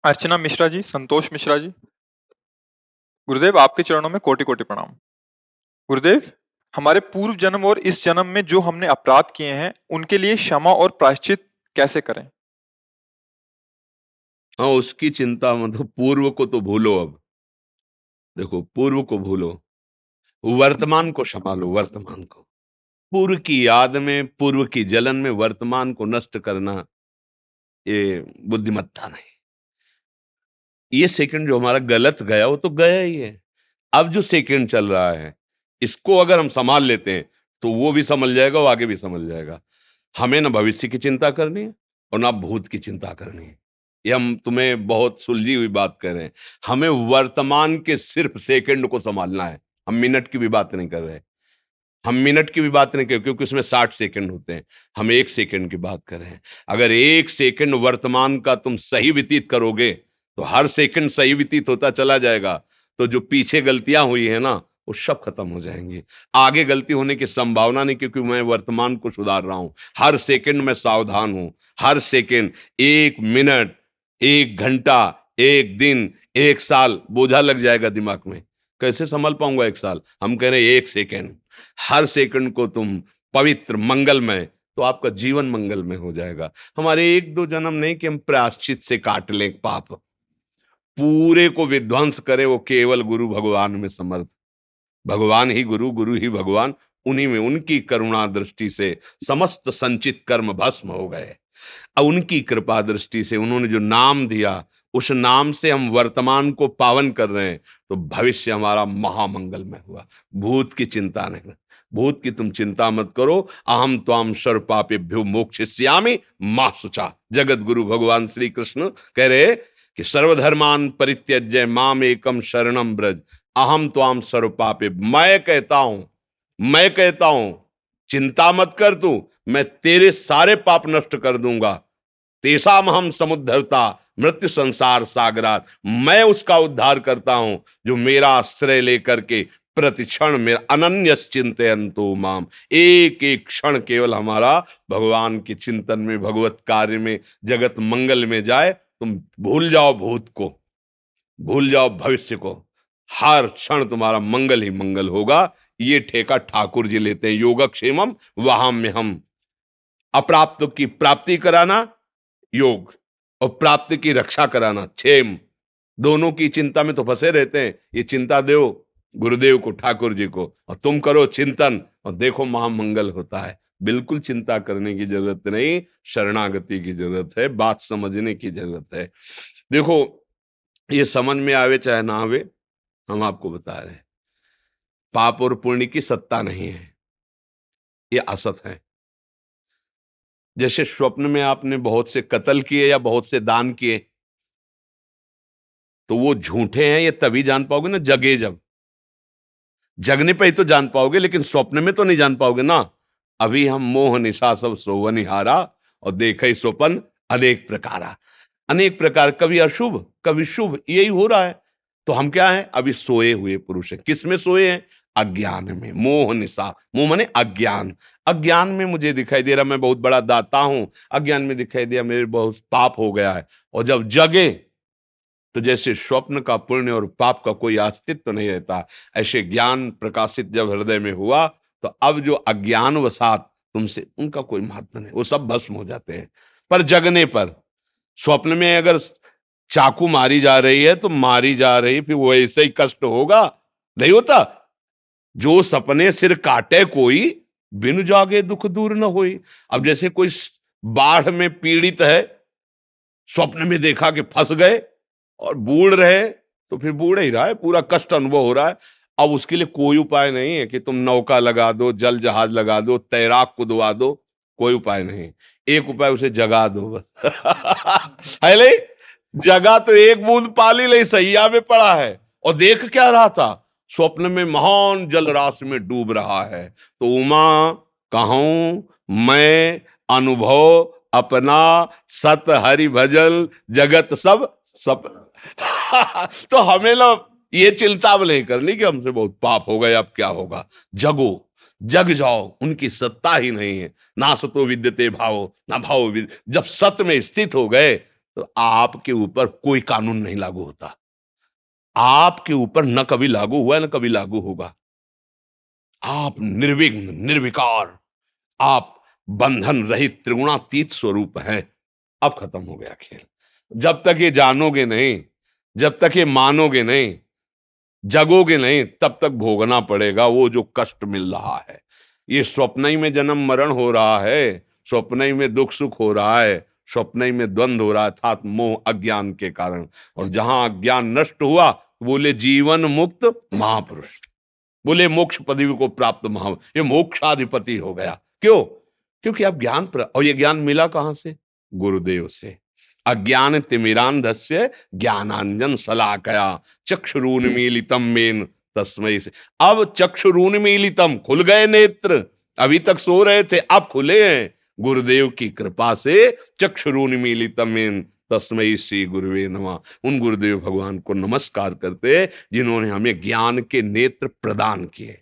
अर्चना मिश्रा जी, संतोष मिश्रा जी। गुरुदेव, आपके चरणों में कोटि कोटि प्रणाम। गुरुदेव, हमारे पूर्व जन्म और इस जन्म में जो हमने अपराध किए हैं उनके लिए क्षमा और प्रायश्चित कैसे करें? हाँ, उसकी चिंता मत हो, पूर्व को तो भूलो। अब देखो, पूर्व को भूलो, वर्तमान को संभालो। वर्तमान को, पूर्व की याद में, पूर्व की जलन में वर्तमान को नष्ट करना, ये बुद्धिमत्ता नहीं। ये सेकंड जो हमारा गलत गया वो तो गया ही है। अब जो सेकंड चल रहा है, इसको अगर हम संभाल लेते हैं तो वो भी संभल जाएगा, वो आगे भी संभल जाएगा। हमें ना भविष्य की चिंता करनी है और ना भूत की चिंता करनी है। ये हम तुम्हें बहुत सुलझी हुई बात कर रहे हैं। हमें वर्तमान के सिर्फ सेकंड को संभालना है। हम मिनट की भी बात नहीं कर रहे। हम मिनट की भी बात नहीं कर, क्योंकि उसमें 60 सेकंड होते हैं। हम 1 सेकंड की बात कर रहे हैं। अगर 1 सेकंड वर्तमान का तुम सही व्यतीत करोगे तो हर सेकंड सही व्यतीत होता चला जाएगा। तो जो पीछे गलतियां हुई है ना, वो सब खत्म हो जाएंगी। आगे गलती होने की संभावना नहीं, क्योंकि मैं वर्तमान को सुधार रहा हूं। हर सेकंड में सावधान हूं। हर सेकंड, 1 मिनट, 1 घंटा, 1 दिन, 1 साल बोझा लग जाएगा दिमाग में। कैसे संभाल पाऊंगा 1 साल? हम कह रहे हैं 1 सेकंड। हर सेकंड को तुम पवित्र, मंगलमय, तो आपका जीवन मंगलमय हो जाएगा। हमारे 1-2 जन्म नहीं कि हम प्रायश्चित से काट लें पाप। पूरे को विध्वंस करे वो केवल गुरु भगवान में समर्थ। भगवान ही गुरु, गुरु ही भगवान। उन्हीं में, उनकी करुणा दृष्टि से समस्त संचित कर्म भस्म हो गए। अब उनकी कृपा दृष्टि से उन्होंने जो नाम दिया, उस नाम से हम वर्तमान को पावन कर रहे हैं, तो भविष्य हमारा महामंगलमय हुआ। भूत की चिंता नहीं। भूत की तुम चिंता मत करो। अहम त्वाम सर्व पापेभ्यो मोक्षयिष्यामि मा शुचा। जगत गुरु भगवान श्री कृष्ण कह रहे कि सर्वधर्मान परित्यज्य माम एकम शरणम ब्रज, अहम त्वाम सर्व पापे। मैं कहता हूं, चिंता मत कर तू, मैं तेरे सारे पाप नष्ट कर दूंगा। तेसाम हम समुद्धरता मृत्यु संसार सागरात। मैं उसका उद्धार करता हूं जो मेरा आश्रय लेकर के प्रतिक्षण में अनन्य चिंतयन्तो माम। एक एक क्षण केवल हमारा भगवान के चिंतन में, भगवत कार्य में, जगत मंगल में जाए। तुम भूल जाओ भूत को, भूल जाओ भविष्य को। हर क्षण तुम्हारा मंगल ही मंगल होगा। ये ठेका ठाकुर जी लेते हैं। योगक्षेमम वहां में हम। अप्राप्त की प्राप्ति कराना योग, और प्राप्ति की रक्षा कराना क्षेम। दोनों की चिंता में तो फंसे रहते हैं। ये चिंता दो गुरुदेव को, ठाकुर जी को, और तुम करो चिंतन, और देखो महामंगल होता है। बिल्कुल चिंता करने की जरूरत नहीं, शरणागति की जरूरत है, बात समझने की जरूरत है। देखो, ये समझ में आवे चाहे ना आवे, हम आपको बता रहे हैं, पाप और पुण्य की सत्ता नहीं है, ये असत है। जैसे स्वप्न में आपने बहुत से कत्ल किए या बहुत से दान किए, तो वो झूठे हैं ये तभी जान पाओगे ना, जगे जब। जगने पे ही तो जान पाओगे, लेकिन स्वप्न में तो नहीं जान पाओगे ना। अभी हम मोह निशा सब सोवनिहारा, और देखे स्वपन अनेक प्रकारा। अनेक प्रकार, कभी अशुभ कभी शुभ, यही हो रहा है। तो हम क्या है? अभी सोए हुए पुरुष है। किस में सोए हैं? अज्ञान में। मोह निशा, मोह माने अज्ञान। अज्ञान में मुझे दिखाई दे रहा मैं बहुत बड़ा दाता हूं, अज्ञान में दिखाई दिया मेरे बहुत पाप हो गया है। और जब जगे तो जैसे स्वप्न का पुण्य और पाप का कोई अस्तित्व तो नहीं रहता, ऐसे ज्ञान प्रकाशित जब हृदय में हुआ, तो अब जो अज्ञान वसात तुमसे, उनका कोई महत्व नहीं, वो सब भस्म हो जाते हैं। पर जगने पर, स्वप्न में अगर चाकू मारी जा रही है तो मारी जा रही, फिर वो ऐसे ही कष्ट होगा? नहीं होता। जो सपने सिर काटे कोई, बिन जागे दुख दूर न होई। अब जैसे कोई बाढ़ में पीड़ित है, स्वप्न में देखा कि फंस गए और बूढ़ रहे, तो फिर बूढ़ ही रहा है, पूरा कष्ट अनुभव हो रहा है। अब उसके लिए कोई उपाय नहीं है कि तुम नौका लगा दो, जल जहाज लगा दो, तैराक को दुआ दो। कोई उपाय नहीं। एक उपाय, उसे जगा दो बस। है ले, जगा तो एक बूंद पाली ले, सैया में पड़ा है और देख क्या रहा था? स्वप्न में महान जल राशि में डूब रहा है। तो उमा कहूं मैं अनुभव अपना, सत हरि भजल जगत सब सब। तो हमें ना ये चिंता नहीं करनी कि हमसे बहुत पाप हो गए, अब क्या होगा। जगो, जग जाओ, उनकी सत्ता ही नहीं है। ना सतो विद्यते भावो, ना भाव जब सत्य में स्थित हो गए, तो आपके ऊपर कोई कानून नहीं लागू होता, आपके ऊपर न कभी लागू हुआ न कभी लागू होगा। आप निर्विघ्न निर्विकार, आप बंधन रहित त्रिगुणातीत स्वरूप हैं। अब खत्म हो गया खेल। जब तक ये जानोगे नहीं, जब तक ये मानोगे नहीं, जगोगे नहीं, तब तक भोगना पड़ेगा वो जो कष्ट मिल रहा है। ये स्वप्न ही में जन्म मरण हो रहा है, स्वप्न ही में दुख सुख हो रहा है, स्वप्न ही में द्वंद्व हो रहा है, अर्थात मोह अज्ञान के कारण। और जहां अज्ञान नष्ट हुआ, बोले जीवन मुक्त महापुरुष, बोले मोक्ष पदवी को प्राप्त महा, ये मोक्षाधिपति हो गया। क्यों? क्योंकि अब ज्ञान और ये ज्ञान मिला कहां से? गुरुदेव से। अज्ञान तिमिरांधस्य ज्ञानांजन शलाकया चक्षुरुन्मीलितम मेन तस्मै से। अब चक्षुरुन्मीलितम, खुल गए नेत्र, अभी तक सो रहे थे अब खुले हैं गुरुदेव की कृपा से। चक्षुरुन्मीलितम मेन तस्मै श्री गुरुवे नमः। उन गुरुदेव भगवान को नमस्कार करते जिन्होंने हमें ज्ञान के नेत्र प्रदान किए।